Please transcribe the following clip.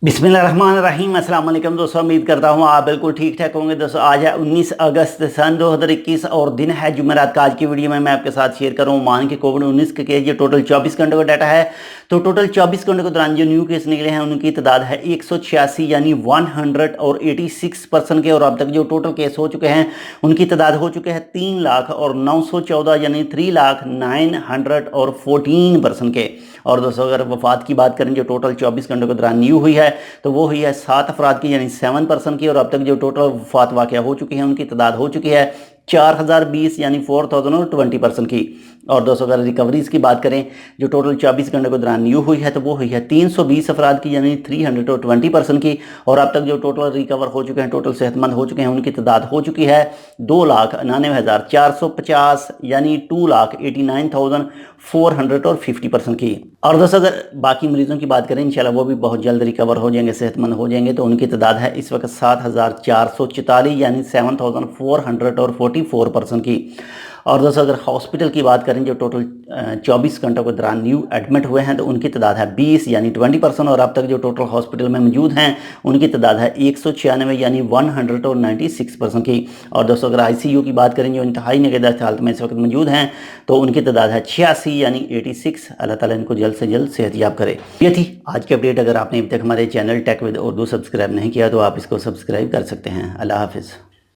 बिस्मिल्लाहिर्रहमानिर्रहीम। अस्सलाम वालेकुम दोस्तों, उम्मीद करता हूँ आप बिल्कुल ठीक ठाक होंगे। दोस्तों आज है 19 अगस्त सन 2021 और दिन है जुमेरात का। आज की वीडियो में मैं आपके साथ शेयर कर रहा हूँ ओमान के कोविड-19 के केस। ये टोटल 24 घंटों का डाटा है। तो टोटल 24 घंटों के दौरान जो न्यू केस निकले हैं उनकी तादाद है 186 यानी 186% के। और अब तक जो टोटल केस हो चुके हैं उनकी तादाद हो चुके हैं 3,09,14 यानी 3,09,14% के। और दोस्तों अगर वफात की बात करें जो टोटल 24 घंटों के दौरान न्यू हुई है तो वो हुई है 7 अफराद की यानी 7% की। और अब तक जो टोटल वफात वाक़या हो चुकी हैं उनकी तादाद हो चुकी है 4,020 यानी 4,020% की। और दोस्तों अगर रिकवरीज की बात करें जो टोटल 24 घंटे के दौरान न्यू हुई है तो वो हुई है 320 अफराद की यानी 320% की। और अब तक जो टोटल रिकवर हो चुके हैं, टोटल सेहतमंद हो चुके हैं, उनकी तादाद हो चुकी है 2,99,450 यानी 2,89,450% की। और दोस्तों अगर बाकी मरीजों की बात करें इंशाल्लाह वो भी बहुत जल्द रिकवर हो जाएंगे, सेहतमंद हो जाएंगे। तो उनकी तादाद है इस वक्त 7,444 यानी 7,444% की। और दोस्तों अगर हॉस्पिटल की बात करें जो टोटल 24 घंटों के दौरान न्यू एडमिट हुए हैं तो उनकी तादाद है 20 यानी 20%। और अब तक जो टोटल हॉस्पिटल में मौजूद हैं उनकी तादाद है 196 यानी 196% की। और दोस्तों अगर ICU की बात करें जो इंतहाई निगहदाश्त हालत में इस वक्त मौजूद हैं तो उनकी तादाद है 86 यानी 86। अल्लाह ताला इनको जल्द से जल्द सेहतयाब करे। ये थी आज की अपडेट। अगर आपने अभी तक हमारे channel Tech with Urdu subscribe नहीं किया तो आप इसको सब्सक्राइब कर सकते हैं। अल्लाह हाफिज़।